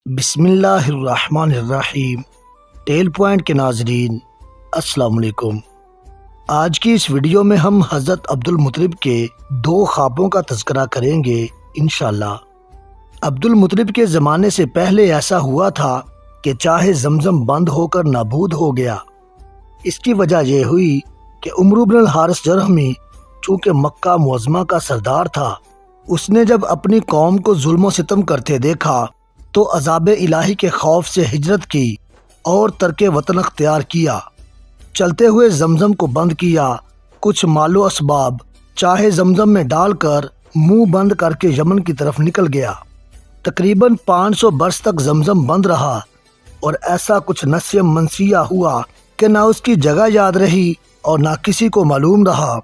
بسم اللہ الرحمن الرحیم۔ ٹیل پوائنٹ کے ناظرین السلام علیکم۔ آج کی اس ویڈیو میں ہم حضرت عبد المطلب کے دو خوابوں کا تذکرہ کریں گے انشاءاللہ۔ عبد المطلب کے زمانے سے پہلے ایسا ہوا تھا کہ چاہے زمزم بند ہو کر نابود ہو گیا۔ اس کی وجہ یہ ہوئی کہ عمرو بن الحارث جرہمی چونکہ مکہ معظمہ کا سردار تھا، اس نے جب اپنی قوم کو ظلم و ستم کرتے دیکھا تو عذاب الہی کے خوف سے ہجرت کی اور ترک وطن اختیار کیا۔ چلتے ہوئے زمزم کو بند کیا، کچھ مال و اسباب چاہے زمزم میں ڈال کر منہ بند کر کے یمن کی طرف نکل گیا۔ تقریباً 500 برس تک زمزم بند رہا اور ایسا کچھ نسیہ منسیہ ہوا کہ نہ اس کی جگہ یاد رہی اور نہ کسی کو معلوم رہا۔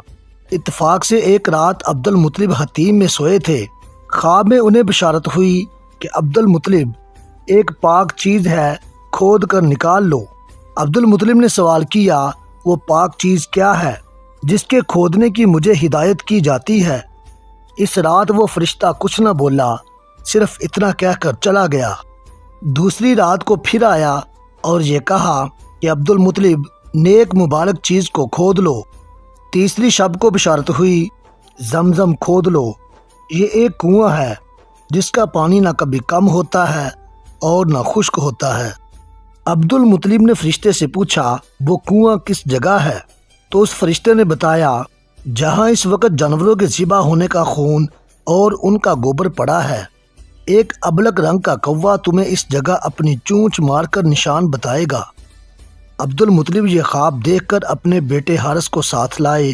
اتفاق سے ایک رات عبد المطلب حتیم میں سوئے تھے۔ خواب میں انہیں بشارت ہوئی کہ عبد المطلب ایک پاک چیز ہے، کھود کر نکال لو۔ عبد المطلب نے سوال کیا، وہ پاک چیز کیا ہے جس کے کھودنے کی مجھے ہدایت کی جاتی ہے؟ اس رات وہ فرشتہ کچھ نہ بولا، صرف اتنا کہہ کر چلا گیا۔ دوسری رات کو پھر آیا اور یہ کہا کہ عبد المطلب نیک مبارک چیز کو کھود لو۔ تیسری شب کو بشارت ہوئی، زمزم کھود لو، یہ ایک کنواں ہے جس کا پانی نہ کبھی کم ہوتا ہے اور نہ خشک ہوتا ہے۔ عبد المطلب نے فرشتے سے پوچھا، وہ کنواں کس جگہ ہے؟ تو اس فرشتے نے بتایا، جہاں اس وقت جانوروں کے ذبح ہونے کا خون اور ان کا گوبر پڑا ہے۔ ایک ابلک رنگ کا کوا تمہیں اس جگہ اپنی چونچ مار کر نشان بتائے گا۔ عبد المطلب یہ خواب دیکھ کر اپنے بیٹے حارث کو ساتھ لائے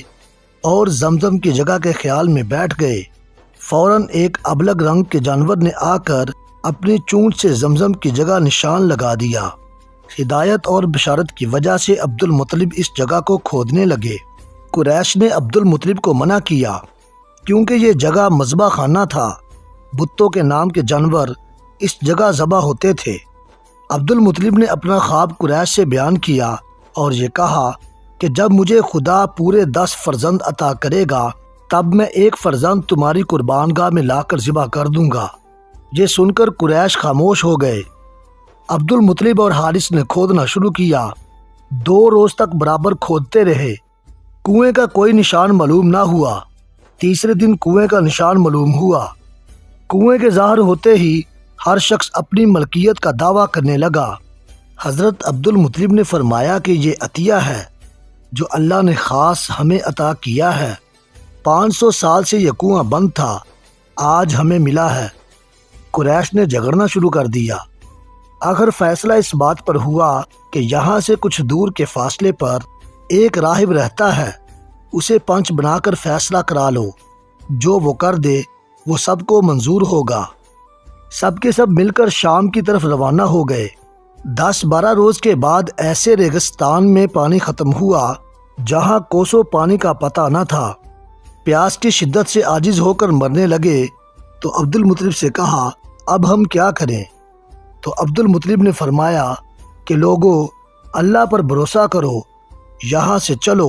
اور زمزم کی جگہ کے خیال میں بیٹھ گئے۔ فوراً ایک ابلگ رنگ کے جانور نے آ کر اپنی چونچ سے زمزم کی جگہ نشان لگا دیا۔ ہدایت اور بشارت کی وجہ سے عبد المطلب اس جگہ کو کھودنے لگے۔ قریش نے عبد المطلب کو منع کیا کیونکہ یہ جگہ مذبح خانہ تھا، بتوں کے نام کے جانور اس جگہ ذبح ہوتے تھے۔ عبد المطلب نے اپنا خواب قریش سے بیان کیا اور یہ کہا کہ جب مجھے خدا پورے 10 فرزند عطا کرے گا تب میں ایک فرزند تمہاری قربان گاہ میں لا کر ذبح کر دوں گا۔ یہ سن کر قریش خاموش ہو گئے۔ عبد المطلب اور حارث نے کھودنا شروع کیا۔ 2 روز تک برابر کھودتے رہے، کنویں کا کوئی نشان معلوم نہ ہوا۔ تیسرے دن کنویں کا نشان معلوم ہوا۔ کنویں کے ظاہر ہوتے ہی ہر شخص اپنی ملکیت کا دعویٰ کرنے لگا۔ حضرت عبد المطلب نے فرمایا کہ یہ عطیہ ہے جو اللہ نے خاص ہمیں عطا کیا ہے۔ 500 سال سے یہ کنواں بند تھا، آج ہمیں ملا ہے۔ قریش نے جھگڑنا شروع کر دیا۔ آخر فیصلہ اس بات پر ہوا کہ یہاں سے کچھ دور کے فاصلے پر ایک راہب رہتا ہے، اسے پنچ بنا کر فیصلہ کرا لو، جو وہ کر دے وہ سب کو منظور ہوگا۔ سب کے سب مل کر شام کی طرف روانہ ہو گئے۔ 10-12 روز کے بعد ایسے ریگستان میں پانی ختم ہوا جہاں کوسوں پانی کا پتہ نہ تھا۔ پیاس کی شدت سے عاجز ہو کر مرنے لگے تو عبد المطلب سے کہا، اب ہم کیا کریں؟ تو عبد المطلب نے فرمایا کہ لوگو، اللہ پر بھروسہ کرو، یہاں سے چلو،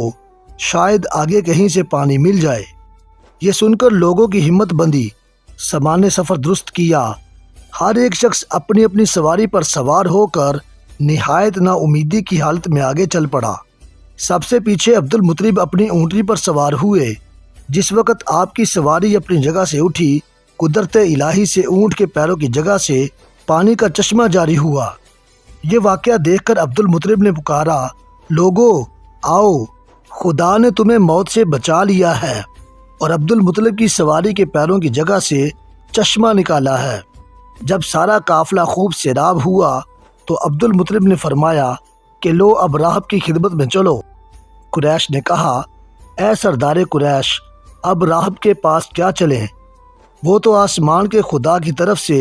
شاید آگے کہیں سے پانی مل جائے۔ یہ سن کر لوگوں کی ہمت بندھی، سامان سفر درست کیا۔ ہر ایک شخص اپنی اپنی سواری پر سوار ہو کر نہایت نا امیدی کی حالت میں آگے چل پڑا۔ سب سے پیچھے عبد المطلب اپنی اونٹنی پر سوار ہوئے۔ جس وقت آپ کی سواری اپنی جگہ سے اٹھی، قدرت الہی سے اونٹ کے پیروں کی جگہ سے پانی کا چشمہ جاری ہوا۔ یہ واقعہ دیکھ کر عبد المطلب نے پکارا، لوگو آؤ، خدا نے تمہیں موت سے بچا لیا ہے اور عبد المطلب کی سواری کے پیروں کی جگہ سے چشمہ نکالا ہے۔ جب سارا قافلہ خوب سیراب ہوا تو عبد المطلب نے فرمایا کہ لو اب راہب کی خدمت میں چلو۔ قریش نے کہا، اے سردار قریش، اب راہب کے پاس کیا چلیں؟ وہ تو آسمان کے خدا کی طرف سے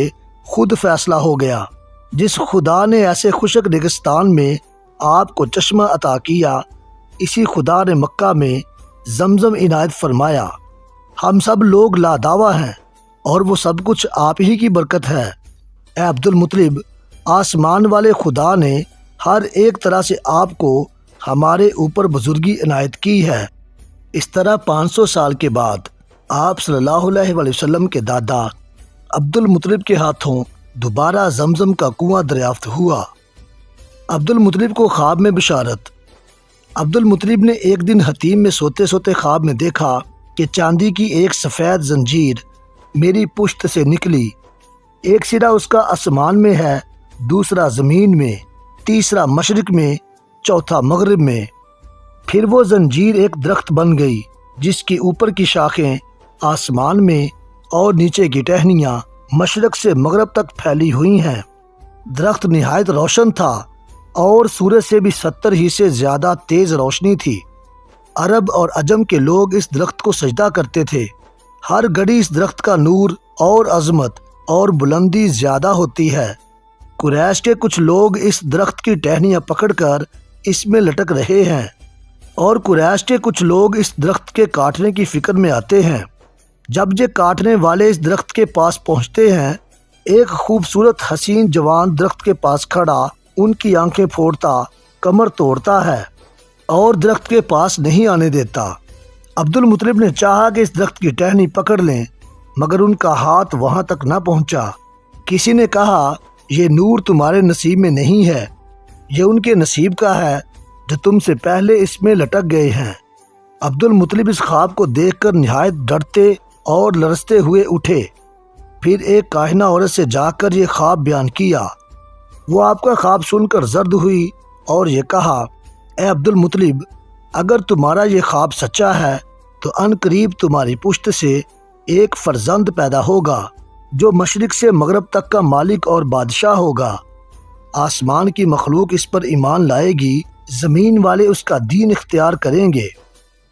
خود فیصلہ ہو گیا۔ جس خدا نے ایسے خشک ریگستان میں آپ کو چشمہ عطا کیا، اسی خدا نے مکہ میں زمزم عنایت فرمایا۔ ہم سب لوگ لادعویٰ ہیں اور وہ سب کچھ آپ ہی کی برکت ہے۔ اے عبد المطلب، آسمان والے خدا نے ہر ایک طرح سے آپ کو ہمارے اوپر بزرگی عنایت کی ہے۔ اس طرح 500 سال کے بعد آپ صلی اللہ علیہ وسلم کے دادا عبد المطلب کے ہاتھوں دوبارہ زمزم کا کنواں دریافت ہوا۔ عبد المطلب کو خواب میں بشارت۔ عبد المطلب نے ایک دن حتیم میں سوتے سوتے خواب میں دیکھا کہ چاندی کی ایک سفید زنجیر میری پشت سے نکلی، ایک سرا اس کا آسمان میں ہے، دوسرا زمین میں، تیسرا مشرق میں، چوتھا مغرب میں۔ پھر وہ زنجیر ایک درخت بن گئی جس کی اوپر کی شاخیں آسمان میں اور نیچے کی ٹہنیاں مشرق سے مغرب تک پھیلی ہوئی ہیں۔ درخت نہایت روشن تھا اور سورج سے بھی 70 ہی سے زیادہ تیز روشنی تھی۔ عرب اور عجم کے لوگ اس درخت کو سجدہ کرتے تھے۔ ہر گھڑی اس درخت کا نور اور عظمت اور بلندی زیادہ ہوتی ہے۔ قریش کے کچھ لوگ اس درخت کی ٹہنیاں پکڑ کر اس میں لٹک رہے ہیں، اور قریش کے کچھ لوگ اس درخت کے کاٹنے کی فکر میں آتے ہیں۔ جب یہ کاٹنے والے اس درخت کے پاس پہنچتے ہیں، ایک خوبصورت حسین جوان درخت کے پاس کھڑا ان کی آنکھیں پھوڑتا، کمر توڑتا ہے اور درخت کے پاس نہیں آنے دیتا۔ عبد المطلب نے چاہا کہ اس درخت کی ٹہنی پکڑ لیں، مگر ان کا ہاتھ وہاں تک نہ پہنچا۔ کسی نے کہا، یہ نور تمہارے نصیب میں نہیں ہے، یہ ان کے نصیب کا ہے جو تم سے پہلے اس میں لٹک گئے ہیں۔ عبد المطلب اس خواب کو دیکھ کر نہایت ڈرتے اور لرزتے ہوئے اٹھے، پھر ایک کاہنہ عورت سے جا کر یہ خواب بیان کیا۔ وہ آپ کا خواب سن کر زرد ہوئی اور یہ کہا، اے عبد المطلب، اگر تمہارا یہ خواب سچا ہے تو ان قریب تمہاری پشت سے ایک فرزند پیدا ہوگا جو مشرق سے مغرب تک کا مالک اور بادشاہ ہوگا۔ آسمان کی مخلوق اس پر ایمان لائے گی، زمین والے اس کا دین اختیار کریں گے۔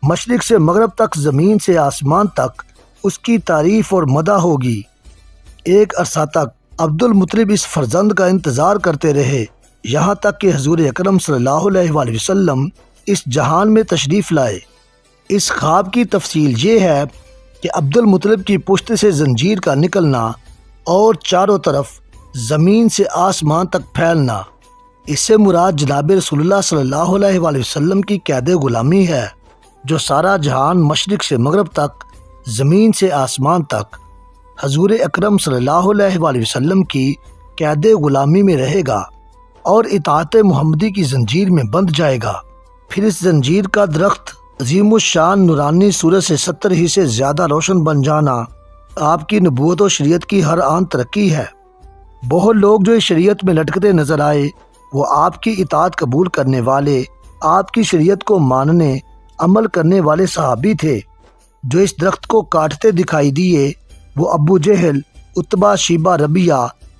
مشرق سے مغرب تک، زمین سے آسمان تک اس کی تعریف اور مدح ہوگی۔ ایک عرصہ تک عبد المطلب اس فرزند کا انتظار کرتے رہے، یہاں تک کہ حضور اکرم صلی اللہ علیہ وآلہ وسلم اس جہان میں تشریف لائے۔ اس خواب کی تفصیل یہ ہے کہ عبد المطلب کی پشت سے زنجیر کا نکلنا اور چاروں طرف زمین سے آسمان تک پھیلنا، اس سے مراد جناب رسول اللہ صلی اللہ علیہ وآلہ وسلم کی قید غلامی ہے، جو سارا جہان مشرق سے مغرب تک، زمین سے آسمان تک حضور اکرم صلی اللہ علیہ وآلہ وسلم کی قید غلامی میں رہے گا اور اطاعت محمدی کی زنجیر میں بندھ جائے گا۔ پھر اس زنجیر کا درخت عظیم الشان نورانی سورج سے 70 ہی سے زیادہ روشن بن جانا آپ کی نبوت و شریعت کی ہر آن ترقی ہے۔ بہت لوگ جو اس شریعت میں لٹکتے نظر آئے وہ آپ کی اطاعت قبول کرنے والے، آپ کی شریعت کو ماننے عمل کرنے والے صحابی تھے۔ جو اس درخت کو کاٹتے دکھائی دیے وہ ابو جہل، عتبہ، شیبہ، ربیہ،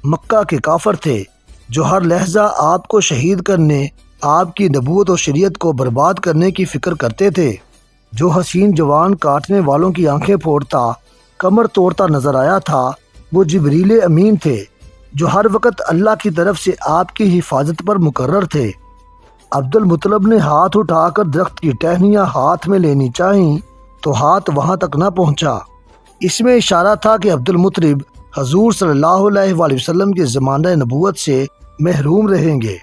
مکہ کے کافر تھے، جو ہر لحظہ آپ کو شہید کرنے، آپ کی نبوت و شریعت کو برباد کرنے کی فکر کرتے تھے۔ جو حسین جوان کاٹنے والوں کی آنکھیں پھوڑتا، کمر توڑتا نظر آیا تھا، وہ جبریل امین تھے، جو ہر وقت اللہ کی طرف سے آپ کی حفاظت پر مقرر تھے۔ عبد المطلب نے ہاتھ اٹھا کر درخت کی ٹہنیاں ہاتھ میں لینی چاہیں تو ہاتھ وہاں تک نہ پہنچا۔ اس میں اشارہ تھا کہ عبد المطلب حضور صلی اللہ علیہ وآلہ وسلم کے زمانہ نبوت سے محروم رہیں گے۔